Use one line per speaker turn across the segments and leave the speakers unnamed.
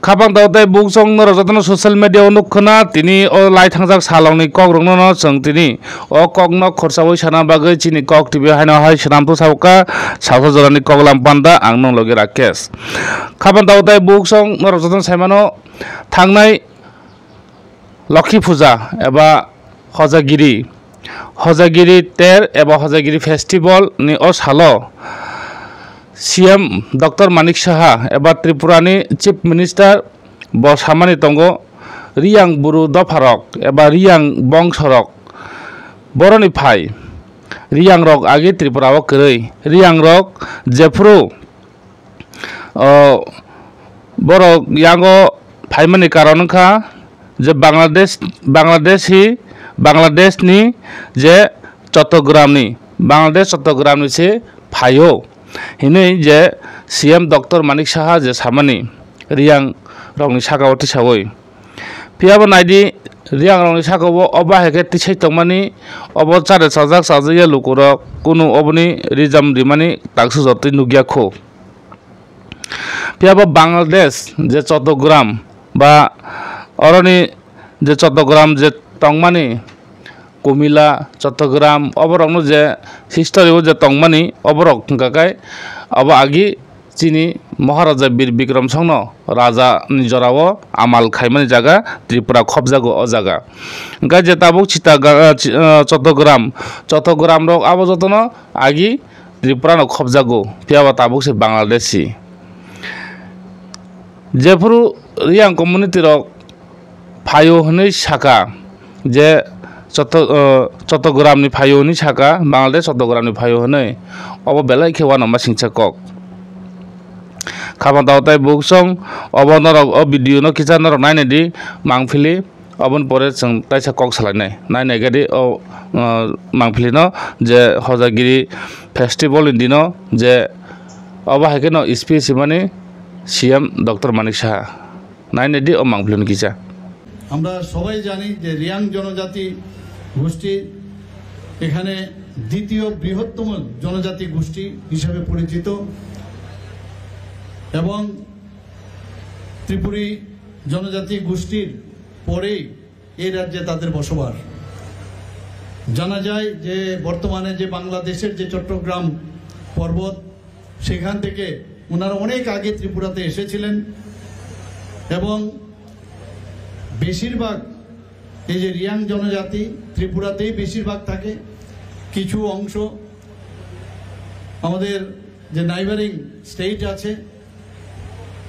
Kapang tautai buksong norojatno social media nukhna tini o lai thangjak salongni kok rongno chung tini o kokno khorsawoi sana bagoi chini kok tv haino hai shanampu sauka sausa jorani kok lampanda angnong logi rakes Kapang tautai buksong norojatno saimano thangnai Lokhi Puja eba Hojagiri ter eba Hojagiri festival ni o salo CM Dr. Manik Saha eba Tripurani Chief Minister bo samani tongo Riyang Buru Dopharok eba Riyang Bongsorok boroni phai Riyang rok agi Tripura o krei Riyang rok jefru borok yango phaimani karon kha je Bangladesh ni je Chattogram ni se phayo hini je CM Dr. Manik Saha je samani Riyang rongni sakao tisawoi piabo naidi Riyang rongni sakao oba heke tisai tongmani obo chare sajak sajaya lukurok kunu oboni rijam rimani taksu jotoi nugya kho piabo Bangladesh je Chattogram ba oroni je Chattogram je tongmani Kumila Chattogram oborokno je history o je tongmani oborok hingkakai abo agi chini Maharaja Bir Bikram Songno raja ni jorao amal khaimani jaga Tripura khobjago o jaga hingka je tabuk chita Chattogram rok abo jotono agi Tripura no khobjago piaba tabuk se Bangladeshi jefuru Riyang community rok phayo hne saka je Chattogram ni phayo ni saka Bangladesh Chattogram ni phayo hne obo belai khewa namba singcha kok Kapang tautai buksong obo norok o video no kicha norok naine di mangphili obon pore chung taisa kok salainai naine gadi o mangphili no je Hojagiri festival indino je obo heke no speech mani CM Dr. Manik Saha naine di o mangphili no kicha
আমরা সবাই জানি যে রিয়াং জনজাতি গোষ্ঠী এখানে দ্বিতীয় বৃহত্তম জনজাতি গোষ্ঠী হিসেবে পরিচিত এবং ত্রিপুরী জনজাতি গোষ্ঠীর পরেই এই রাজ্যে তাদের বসবাস জানা যায় যে বর্তমানে যে বাংলাদেশের যে চট্টগ্রাম পর্বত সেখান থেকে ওনারা অনেক আগে ত্রিপুরাতে এসেছিলেন এবং বেশিরভাগ এই যে রিয়াং জনজাতি ত্রিপুরাতেই বেশিরভাগ থাকে কিছু অংশ আমাদের যে নাইবারিং স্টেট আছে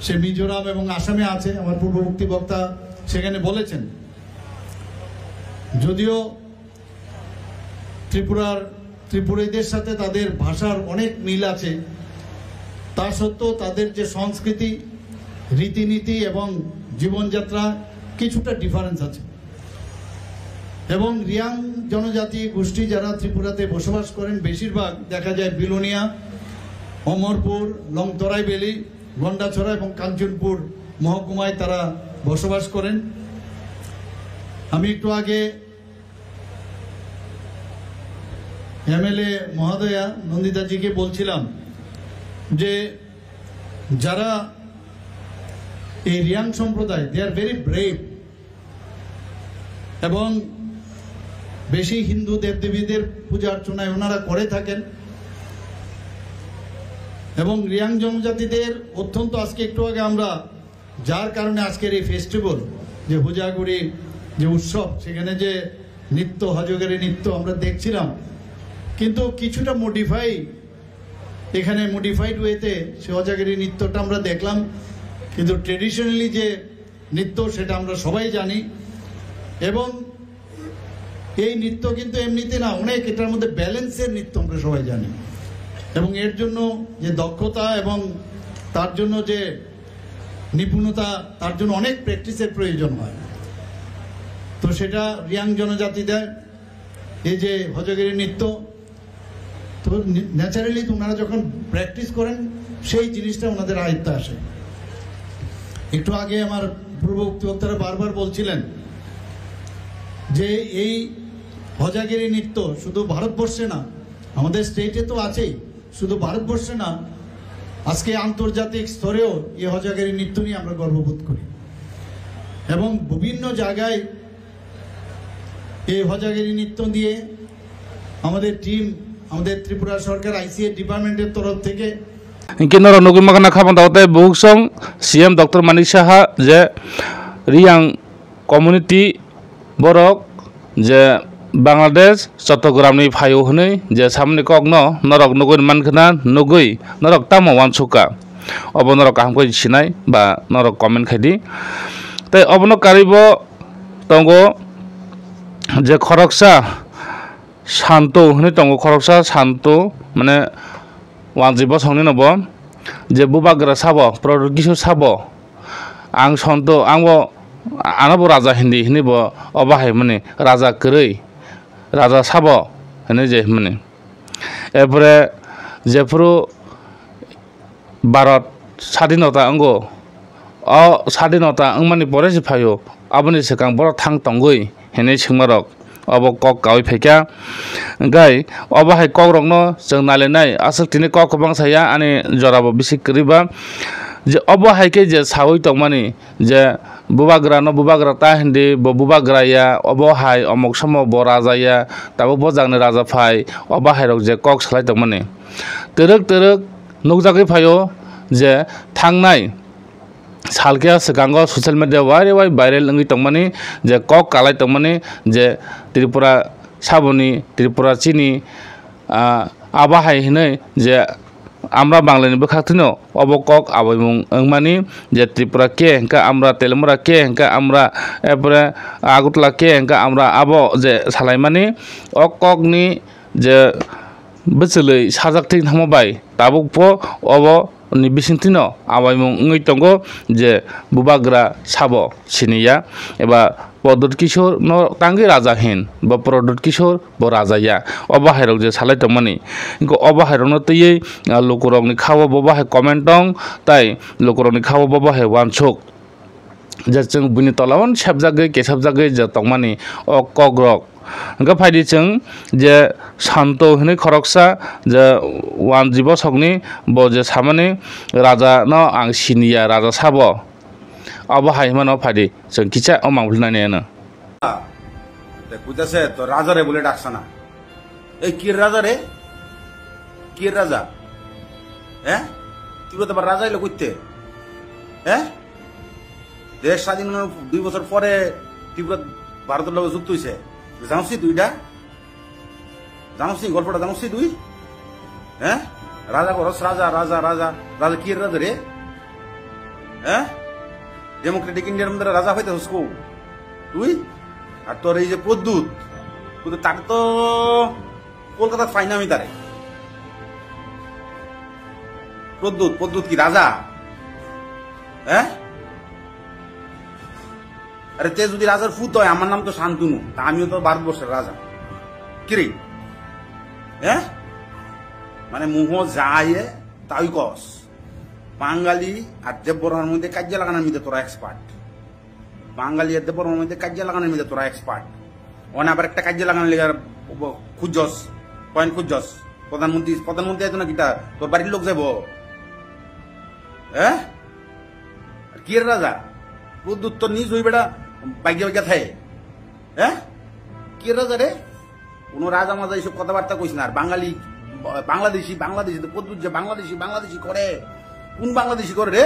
সে মিজোরাম এবং আসামে আছে আমার পূর্ববর্তী বক্তা সেখানে বলেছেন যদিও ত্রিপুরীদের সাথে তাদের ভাষার অনেক মিল আছে তা সত্ত্বেও তাদের যে সংস্কৃতি রীতিনীতি এবং জীবনযাত্রা কিছুটা ডিফারেন্স আছে এবং রিয়াং জনজাতি গোষ্ঠী যারা ত্রিপুরাতে বসবাস করেন বেশিরভাগ দেখা যায় বিলোনিয়া অমরপুর লংতরাই বেলি গন্ডাছড়া এবং কাঞ্চনপুর মহকুমায় তারা বসবাস করেন আমি একটু আগে এমএলএ মহোদয়া নন্দিতাজিকে বলছিলাম যে যারা এই রিয়াং সম্প্রদায় দে আর ভেরি ব্রেভ এবং বেশি হিন্দু দেবদেবীদের পূজা অর্চনায় ওনারা করে থাকেন এবং রিয়াং জনজাতিদের অত্যন্ত আজকে একটু আগে আমরা যার কারণে আজকের এই ফেস্টিভ্যাল যে হোজাগিরি যে উৎসব সেখানে যে নৃত্য হজগিরি নৃত্য আমরা দেখছিলাম কিন্তু কিছুটা এখানে মডিফাইড ওয়েতে সে হজগিরি নৃত্যটা আমরা দেখলাম কিন্তু ট্রেডিশনালি যে নৃত্য সেটা আমরা সবাই জানি এবং এই নৃত্য কিন্তু এমনিতে না অনেক এটার মধ্যে ব্যালেন্সের নৃত্য আমরা সবাই জানি এবং এর জন্য যে দক্ষতা এবং তার জন্য যে নিপুণতা তার জন্য অনেক প্র্যাকটিসের প্রয়োজন হয় তো সেটা রিয়াং জনজাতিদের এই যে হজগিরি নৃত্য তো ন্যাচারালি ওনারা যখন প্র্যাকটিস করেন সেই জিনিসটা ওনাদের আয়ত্তে আসে একটু আগে আমার পূর্ববর্তী বক্তারা বারবার বলছিলেন যে এই হজগিরি নৃত্য শুধু ভারতবর্ষে না আমাদের স্টেটে তো আছেই শুধু ভারতবর্ষে না আজকে আন্তর্জাতিক স্তরেও এই হজাগিরি নৃত্য নিয়ে আমরা গর্ববোধ করি এবং বিভিন্ন জায়গায় এই হজাগিরি নৃত্য দিয়ে আমাদের টিম, আমাদের ত্রিপুরা সরকার আইসিএ ডিপার্টমেন্টের তরফ থেকে
Inkinor nugi magana khabang daute buksong CM Dr. Manik Saha je Riang community borok je Bangladesh Chattogram ni phayo hne je samne kokno norok nugoi mankhana nugoi norok tamo wansuka obo norok hamkoi sinai ba norok comment khaidi tai obono karibo tongo je khoroksa shanto hne tongo khoroksa shanto mane wanjibo songni nobo je bubagra sabo product kisu sabo ang sonto angbo anabo raja hindi hinibo obahai mane raja krei raja sabo hene je mane এরপরে যেপুরো ভারত স্বাধীনতা অঙ্গো অ স্বাধীনতা অংমানি পরে সিফাयो আবনি সেকাং বড় থাং তঙ্গই হেনে সিংমারক अब कक गावै फैका गाय अब हाय कक रंगनो जों नालेनाय आसक्तिनि कक बांसाया आनि जराबो बिसिक करिबा जे अब हाय के जे सावै तंगमानि जे बुबाग्रा न बुबाग्रा ता हिन्दी बुबाग्राया अब हाय अमक सम ब राजाया ताबो बजांनि राजा फाय अब हाय रक जे कक सलाय तंगमानि तरक तरक नुकजागै फायो जे थांनाय सालके सिगांगो ससियेल मिडिया वारे वाइ भाइरेल नंगि तंगमानि जे कक कालाय तंगमानि जे त्रिपुरा साबनि त्रिपुरा चिनि आबाहाय हिनै जे आमरा बांलानि बखाथिनो अब कक आबैमुं ओंमानि जे त्रिपुरा के हेंका आमरा तेलमरा के हेंका आमरा एपरे आगुतला के हेंका आमरा आबो जे सालायमानि अ ककनि जे बोसोलै साजाकथिं थांबाय ताबुकपो अब नि बिसिंथिनो आबायमुं ओंगै तंगो जे बुबाग्रा साबो सिनिया एबा पदुत किशोर न तांगि राजा हिन ब प्रदुत किशोर ब राजाया अब हायरक जे सालाय तंगमानि इनको अब हायरनो तयै लोकरंनि खावो ब बाहाय कमेन्ट दं ताई लोकरंनि खावो ब बाहाय वानसुक जे जों बुनि तलावन साबजागै केसाबजागै जे तंगमानि अ कग्रक हंगा फायदि जों जे शान्तो हनै खरकसा जे वानजिबो सकनि ब जे सामानि राजा न आं सिनिया राजा साबो अब हाय मानो फायदि जों किचा अमांबुलनानेनो
कुदासे तो राजा रे बोले डाकसाना ए किर राजा रे किर राजा हैं तुरो तो राजा इलो कइते हैं देश স্বাধীন 2 বছর পরে ত্রিপুরা ভারতের লগে যুক্ত হইছে জানছি দুইটা জানছি গল্পটা জানছি দুই হ্যাঁ রাজা করস রাজা রাজা রাজা রাজা কি রাজা রে হ্যাঁ ডেমোক্রেটিক ইন্ডিয়ার মধ্যে রাজা হইতে হসকো তুই আর তোর এই যে প্রদ্যুৎ কিন্তু তাকে তো কলকাতা ফাইনামি তারে প্রদ্যুৎ প্রদ্যুৎ কি রাজা হ্যাঁ আরে তে যদি রাজার ফুত হয় আমার নাম তো শান্তনু তা আমিও তো ভারতবর্ষের রাজা কিরে হ্যাঁ মানে মুহ যায় তাই কস বাঙালি আর দেববর্মার মধ্যে কাজে লাগানোর মধ্যে তোরা এক্সপার্ট বাঙালি আর দেববর্মার মধ্যে কাজে লাগানোর মধ্যে তোরা এক্সপার্ট অনে আবার একটা কাজে লাগানোর লেগে খুঁজস পয়েন্ট খুঁজস প্রধানমন্ত্রী এত না কিটা তোর বাড়ির লোক যাব হ্যাঁ কি রাজা প্রদ্যুৎ তো নিজ হই বেটা বাইকে বাইকে থাকে হ্যাঁ কি রাজা রে কোন রাজা মাজা এইসব কথাবার্তা কইস না আর বাঙালি বাংলাদেশি বাংলাদেশি তো প্রদ্যুৎ যে বাংলাদেশি বাংলাদেশি করে কোন বাংলাদেশি করে রে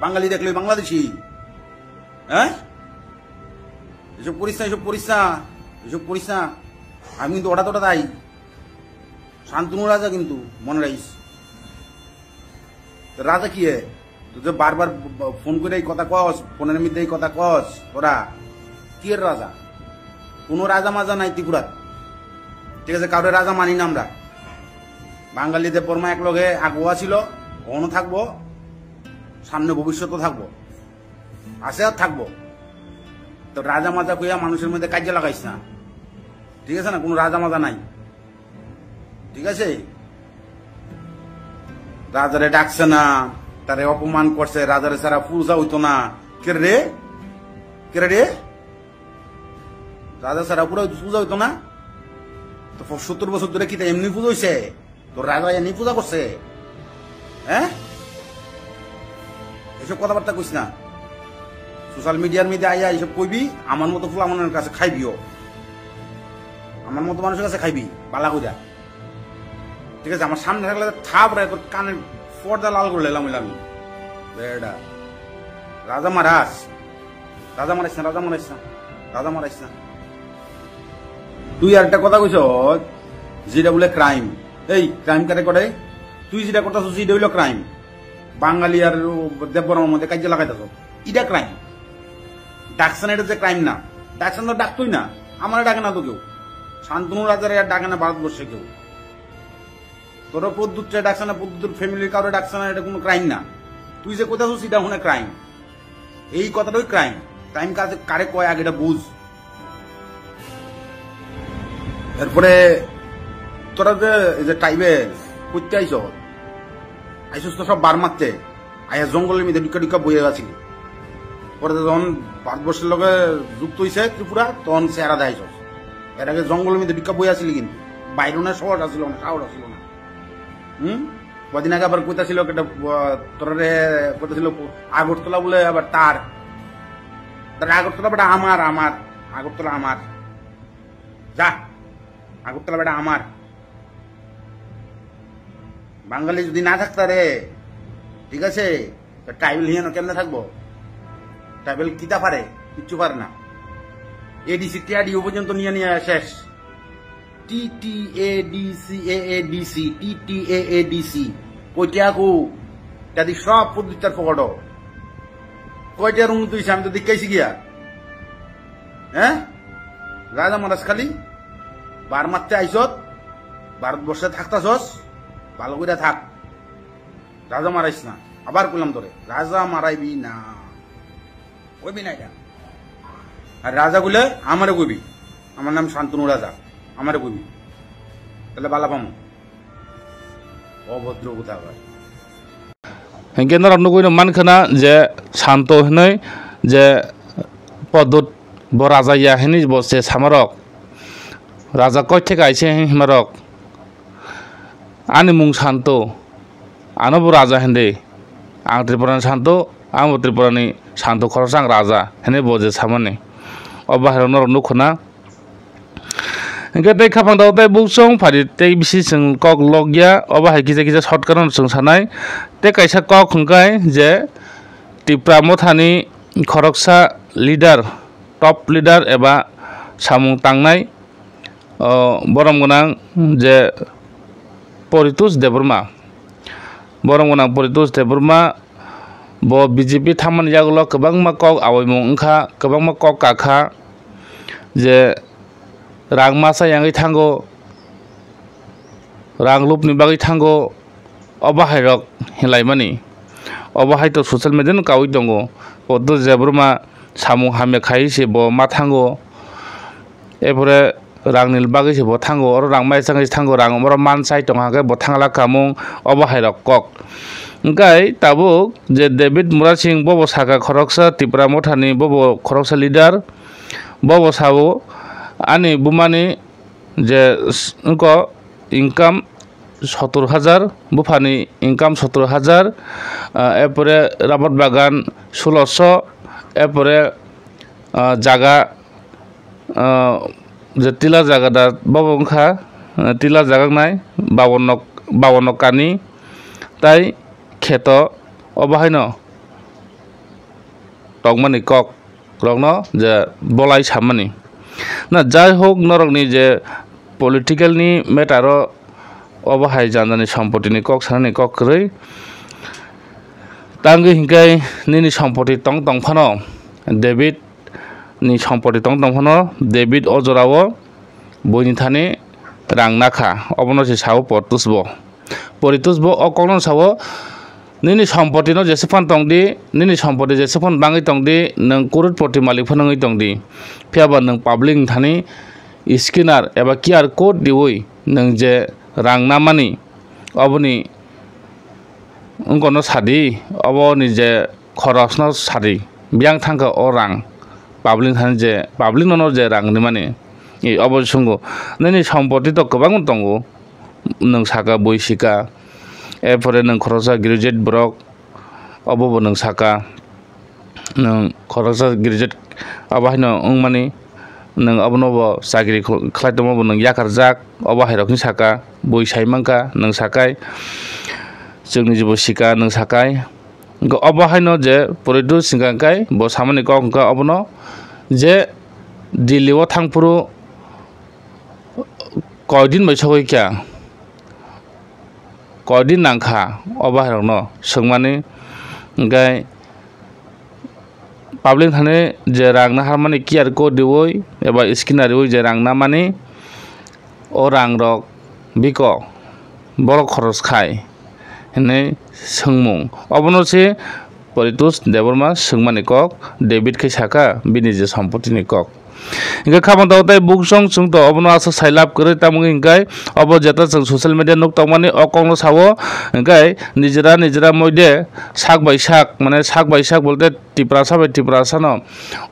বাঙালি দেখলে বাংলাদেশি হ্যাঁ এসব করিস না এসব করিস না এসব করিস না আমি কিন্তু ওটা তোটা তাই শান্তনু রাজা কিন্তু মনে রাখিস রাজা কি তুই যে বারবার ফোন করে এই কথা কস ফোনের মধ্যে এই কথা কস ওরা কি রাজা কোন রাজা মাজা নাই ত্রিপুরাত ঠিক আছে কারোর রাজা মানি না আমরা বাঙালিদের পরমা এক লগে আগুয়া ছিল কখনো থাকবো সামনে ভবিষ্যতও থাকবো আছে আর থাকবো তো রাজা মাজা কইয়া মানুষের মধ্যে কাজে লাগাইস না ঠিক আছে না কোনো রাজা মাজা নাই ঠিক আছে রাজারে ডাকছে না তারে অপমান করছে রাজারে সারা পূজা হইতো না কে রে রাজা সারা পুরো পূজা হইতো না তো 70 বছর ধরে কি এমনি পূজা হইছে তোর রাজা এমনি পূজা করছে হ্যাঁ এসব কথাবার্তা কইস না সোশ্যাল মিডিয়ার মধ্যে আইয়া এইসব কইবি আমার মতো ফুল আমার কাছে খাইবিও আমার মতো মানুষের কাছে খাইবি বালা কইরা ঠিক আছে আমার সামনে থাকলে থাপ রে তোর কানে পর্দা লাল করে লেলাম আমি বেড়া রাজা মারাস রাজা মারাইস না রাজা মারাইস না রাজা মারাইস না তুই আর একটা কথা কইছ যেটা বলে ক্রাইম এই ক্রাইম কারে করে তুই যেটা করতেছ সেটা হইল ক্রাইম বাঙালি আর দেববর্মার মধ্যে কাজে লাগাইতেছ এটা ক্রাইম ডাকছেন এটা যে ক্রাইম না ডাকছেন তো ডাকতই না আমার ডাকে না তো কেউ শান্তনু রাজার আর ডাকে না ভারতবর্ষে কেউ তোরা পদ্মুত ডাকছে না পদ্মুতের ফ্যামিলির কারো ডাকছে না এটা কোনো ক্রাইম না তুই যে কোথাও সেটা হনে ক্রাইম এই কথাটাই ক্রাইম ক্রাইম কাজে কারে কয় আগে এটা বুঝ এরপরে তোরা যে টাইবে করতে আইসস তো সব বার মারতে আয়া জঙ্গলের মধ্যে ডিকা ডিকা বইয়ে গেছিল পরে যখন ভারতবর্ষের লগে যুক্ত হয়েছে ত্রিপুরা তখন চেহারা দেখাইছস এর আগে জঙ্গলের মধ্যে ডিকা বইয়া ছিল কিন্তু বাইরে না শহর আসছিল না শহর আসছিল না কদিন আগে আবার কইতাছিল তোরে কইতাছিল আগরতলা বলে আবার তার আগরতলা বেটা আমার আমার আগরতলা আমার যা আগরতলা বেটা আমার বাঙালি যদি না থাকতা রে ঠিক আছে ট্রাইবেল হিয়ানো কেমনে থাকবো ট্রাইবেল কিতা পারে কিচ্ছু পারে না এডিসি টিআরডিও পর্যন্ত নিয়ে নিয়ে শেষ টিটিএডিসি কইটা কো তাদি সব পদ্ধতির পকড় কয়টা রুম তুই আমি তো দেখাইছি গিয়া হ্যাঁ রাজা মহারাজ খালি বার মারতে আইসত ভারতবর্ষে থাকতাছস ভালো করে থাক রাজা মারাইস না আবার কইলাম তোরে রাজা মারাইবি না কইবি না এটা আর রাজা গুলে আমারে কইবি আমার নাম শান্তনু রাজা আমারে কইবি তাহলে বালা পামু অভদ্র কথা আবার
হেঙ্কেন্দ্র আপনি কইনো মানখানা যে শান্ত হেনই যে পদত ব রাজা ইয়া হেনি বসে সামারক রাজা কয় থেকে আইছে হিমারক আনি মুং শান্ত আনবো রাজা হেন্দে आं त्रिपुरानि शांत आंबो त्रिपुरानि शांत खरस आं राजा हेने बजे सामाने अब बाहेराव नुखना इनके तै खाफां दाव तै बुसं फारि तै बिसि जों कक लगिया अब हाय किजा किजा शर्टकाट जों सानाय तै कायसा कक हंकाय जे त्रिपुरा मथानि खरकसा लिडार टप लिडार एबा सामुं तांनाय बरम गोनां जे परितोष देबबर्मा बरम गोनां परितोष देबबर्मा ब बीजेपी थामनि जागल गोबांमा कक आवैमुं ओंखा गोबांमा कक काखा जे रां मासा यांगै थांगो रां लुपनि बागै थांगो अबाहायरक हिलायमानि अबाहायथ ससियेल मिडिया कावै दङ परितोष देबबर्मा सामुं हामे खायैसे ब मा थांगो एफोरे रांनि बागैसे ब थांगो आरो रां माइसाङै थांगो रां मरा मानसाय दंहागे ब थांला कामुं अबाहायरक कक ओंखाय ताबो जे डेभिड मुरासिं बब सागा खरकसा त्रिपुरा मथानि बब खरकसा लिडार बब साबो आनि बुमानि जे उनको इनकाम 70,000 बुफानि इनकाम 70,000 एरपरे राबार बागान 1600 एरपरे जागा जे टिला जागा दा बब ओंखा टिला जागा नाय 52 कानि ताई खेत अबाहायनो टकमानि कक रगनो जे बलाय सामानि ना जाय होक नरकनि जे पलिटिकलनि मेटारो अबाहाय जानजानि सम्पतिनि कक सानानि कक रै तांगै हिंखाय निनि सम्पति टं टंफानो डेभिड नि सम्पति टं टंफानो डेभिड अजरावो बयनि थानि रां नाखा अबनसि साव परितोष बो अकलन साव निनि सम्पति न जेसेफान टंदि निनि सम्पति जेसेफान बाङै टंदि नों करोड़पति मालिक फोनाङै टंदि फियाबा नों पाब्लिक थानि स्किनार एबा किआर कोड दिवै नों जे रां नामानि अबनि उनकोनो सादि अबनि जे खरसनो सादि बियां थांखा अ रां पाब्लिक थानि जे पाब्लिक ननो जे रांनि माने ए अबसंगो नोंनि सम्पति तो गोबां दङ नों सागा बैसिका एरपरे नों खरकसा ग्रेजुएट ब्रक अबो नों साका नों खरकसा ग्रेजुएट अबाहायनो माने नों अबनोबो साख्रि खालायदोंबाबो नों याकारजाक अबाहायरकनि साका बय साइमांका नों साकाय जोंनि जिबो सिका नों साकाय अबाहायनो जे परिदु सिंगांकाय ब सामानि कखा अबनो जे दिल्लीआव थांपुरु कयदिन बैसागै क्या कयदिन नांखा अबाहायरकनो सोंमाने ओंखाय पाब्लिक थाने जे रांना हारमाने कियार को देवै एबा स्किनार देवै जे रांना माने ओ रां रक बिको बर खरस खाय हने सोंमुं अबनोसे परितोष देबरमा सोंमाने कक डेबिट के साका बिनि जे सम्पत्तिनि कक इनका खाबन दावताय बुकसं सुंग तो अबनो आसा साइलाब करे तामुंग इनकाय अब जेता जों सोशल मीडिया नुक तमाने अकंनो सावो इनकाय निजरा मयदे साक बाय साक माने साक बाय साक बोलते टिप्रासा बाय टिप्रासा न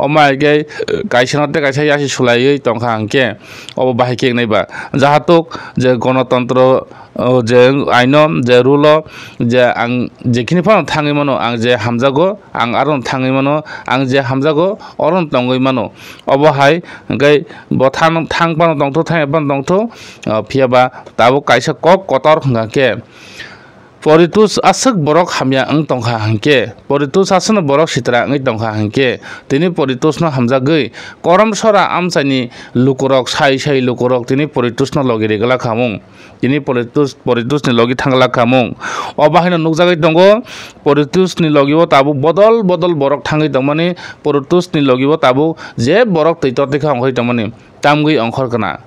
अमा इके कायसनाते कायसा यासि सुलायै तंखा अंके अब बाहायके नायबा जाहातुक जे गणतंत्र जे आइन जे रुल जे आं जेखिनि फान थाङै मानो आं जे हामजागो आं आरन थाङै मानो आं जे हामजागो अरन तंगै मानो अबहाय ओंखाय बथान थांपानो दंथ थांपानो दंथ फियाबा दाबो कायसा कक कतर हंगाके परितोष आसक बरक हामिया अंग तंखा हंके परितोष आसन बरक सित्रा अंग तंखा हंके तिनि परितोष न हामजागै करम सरा आमसानि लुकुरक साइ लुकुरक तिनि परितोष न लगिरे गला खामुं तिनि परितोष नि लगी थांगला खामुं अबाहायनो नुकजागै दंगो परितोष नि लगिबो ताबो बदल बरक थांगै दंमाने परितोष नि लगिबो ताबो जे बरक तैततिखा अंगै दंमाने तामगै अंखर कना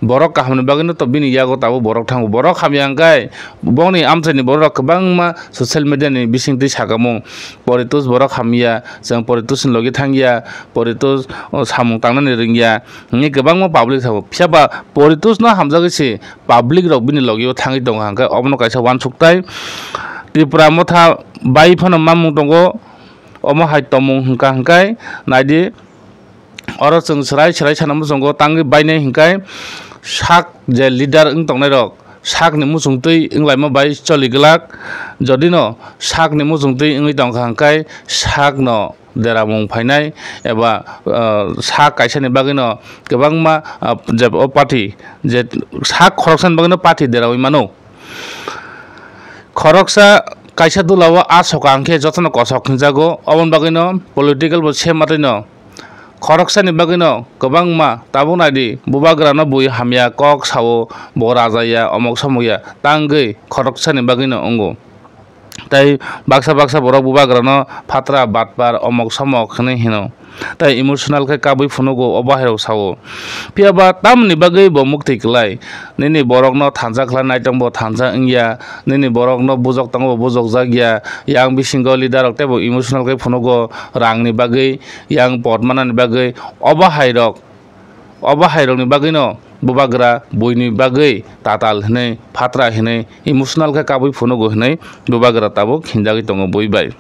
borok kaham bagino to bini yago tabu borok thangu borok hamyangkai bongni amchani borok kwbangma social media ni bisingtwi sakamung Poritosh borok hamya jang Poritosh ni logi thangya Poritosh samung tangnani ringya ni kwbangma public sabo phiaba Poritosh no hamjagisi public rok bini logi thangi dong hangkai obno kaisa wansuktai Tripura motha bai phano mamung tongo omo hai tomung hangka hangkai naidi oro chung serai sanam jongo tangi bainai hingkai sak je leader ung tongnai rok sak ni musungtui unglaima bai choliglak jodi no sak ni musungtui ungui tongkha hangkai sak no deramung phainai eba sak kaisa ni bagino kwbangma je party je sak khoroksan bagino party derawi mano khoroksa kaisa dulawa asoka angke jotono kosok hinjago obon bagino political bo sematrino khoroksa ni bagino kwbangma tabunadi bubagrano bui hamya kok sawo bo rajaya omok samoya tangei khoroksa ni bagino ongo tai baksa borok bubagrano phatra batbar omok samok khne hino tai emotional kai kabui phunogo obahero sawo piaba tamni bagai bo mukti klai nini borok no thanja khlanai tangbo thanja ingya nini borok no bujok tangbo bujok jagya yang bisingo leader ok tebo emotional kai phunogo rangni bagai yang potmanani bagai obahairok ni bagai no bubagra boini bagai tatal hne phatra hne emotional kai kabui phunogo hne bubagra tabo khinjagi tongo boi bai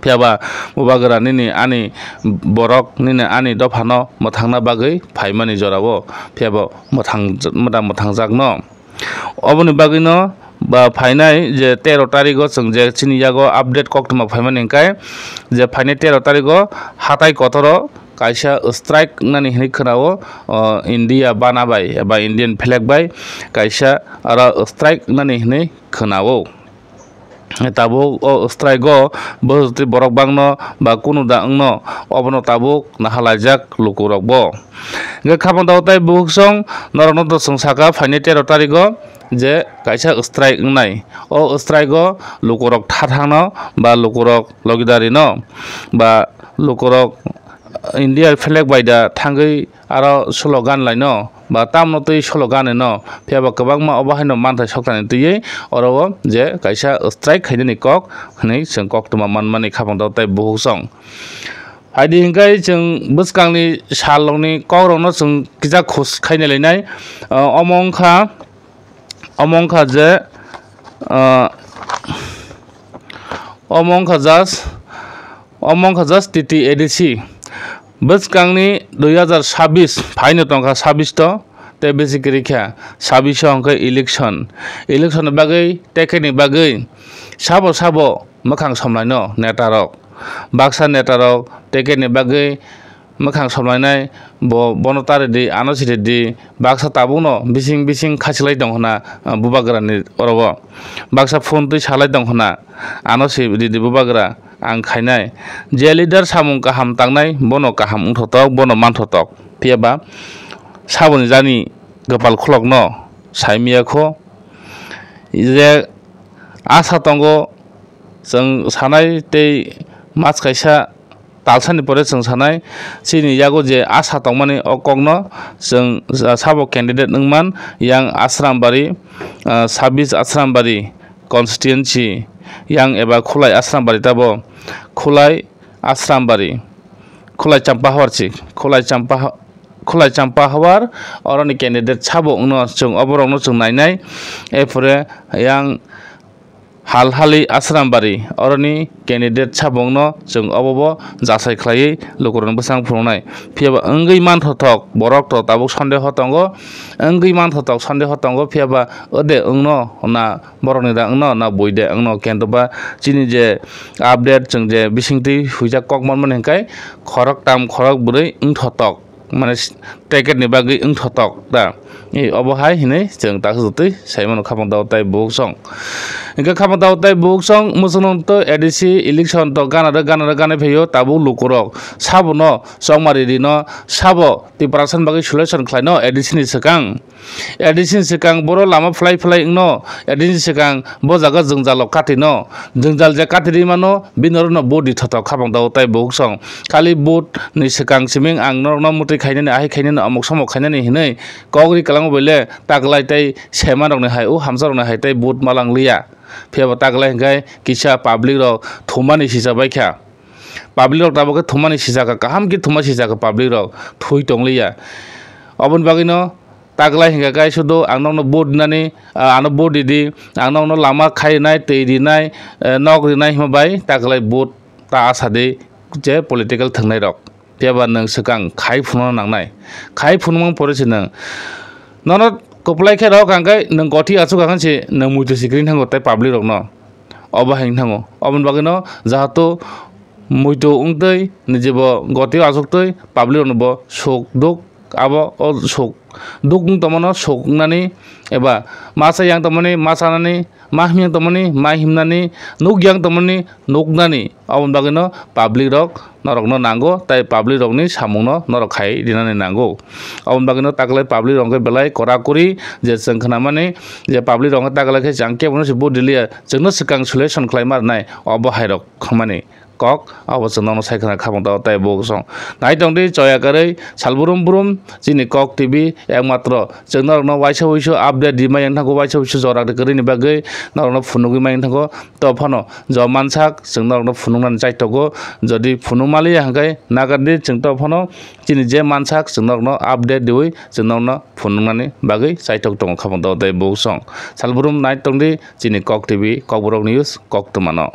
Piaba bubagra nini ani borok nini ani dofano mothangna bagai phaimani jorabo piaba mothang jakno oboni bagui no ba phainai je 13 tarigo chung je chini yago update koktuma phaimani kai je phainai 13 tarigo hatai kotoro kaisa strike nani hini khnao India banabai eba Indian flag bai kaisa ara strike nani hini khnao tabo strike go bohti borok bangno ba kunu da angno obono tabo nahalajak lukurok bo ge khabon dawtai buksong norno to sungsaka phaine 13 tarigo je kaisa strike ngnai o strike go lukurok thathangno ba lukurok logidari no ba lukurok India flag baida thangai aro slogan laino ba tamno tui slogan no phiaba kwbangma obahaino manthai soktani tuiye oro je kaisa strike khainani kok hne sing kok tuma manmani khabang dawtai buhusong haidi hingkai jeng buskangni salongni kokrokno jeng kisa khus khaina leinai omongkha je omongkha jas TT ADC buskangni 2026 phaino tongkha 26 to te basically kya sabisho angka election bagai tekeni bagai sabo makhang somlaino netarok baksa netarok tekeni bagai makhang somlainai bonotare di anosire di baksa tabuno bising khasilai dong hona bubagrani orobo baksa phone tui salai dong hona anosi di bubagra ang khainai je leader samung kaham tangnai bono kaham ungthotok bono manthotok piaba saboni jani gopal khulokno saimia kho je asa tongo जों सानाय tei mas kaisa talsani pore जों सानाय chini yago je asa tongmani okokno जों sabo candidate nungman yang Asrambari 26 Asrambari constituency yang eba khulai Asrambari tabo khulai Asrambari khulai champahwarchi khulai champahwar oroni candidate sabo ungno जों oborokno जों nainai epore yang halhali Asrambari oroni candidate sabongno जों obobo jasai khlai lokorong bwsang phunai phiaba ongui manthotok borok to tabuk sonde hotongo ongui manthotok sonde hotongo phiaba ode ongno na borokni da ongno na boide ongno kentoba chini je update जों je bisingti huija kokmon manenkai khorok tam khorok burui ongthotok mane ticket ni bagi ongthotok da ei obohai hinai जों takjutui saimano khapang daw tai buksong ingka khapang daw tai buksong musunong to ADC election to gana pheyo tabu lukurok sabono songmari dino sabo tiparasan bagi solution khlaino ADC ni sekang boro lama fly ingno ADC sekang bo jaga jungjalok katino jungjal je katiri mano binorno bodi thotok khapang daw tai buksong kali bot ni sekang siming angnorno muti khainani ahi khainani amok samok khainani hinai kogri kalang bele taglai tai semarokni hai u hamsarokni hai tai bot malang liya phiaba taglai hingkai kisa public rok thumani sisa baikha public rok taboke thumani sisa ka kaham ki thuma sisa ka public rok thui tongliya obon bagino taglai hingka kai sudo angno bot dinani ano bot didi angno lama khainai tei dinai nok rinai himbai taglai bot ta asade je political thangnai rok phiaba nang sekang khai phuno nangnai khai phunmang porese nang nono koplai khe rok angkai nang goti achu kanse nang muitu sikrin thango tai public rok no obahaing thango obon bagino jahato muitu ungtei nijebo goti achuktoi public rok no bo sok duk abo sok dukung tomono soknani eba masa yang tomoni masanani mahmiyang tomoni mahimnani nugyang tomoni nugnani obon bagino public rok norokno nango tai public rok ni samungno norok khai dinani nango obon bagino taklai public rok belai korakuri je जों khnamani je public rok taklai khe jangke bono se bodilia जोंनो sekang solution khlaimar nai obo hairok khmani kok abo जोंनो saikana khapang daw tai boksong naitongdi joyakarei salburum jini kok TV ekmatro जोंनो waisa update di mayang thago waisa jorak de krini bagai norokno phunugui mayang thago to phano jo mansak जोंनो phunungnan jaitogo jodi phunungmali hangkai nagandi जों to phano jini je mansak जोंनो update diwi जोंनो phunungmani bagai jaitok tong khapang daw tai boksong salburum naitongdi jini kok TV kokborok news kok tumano।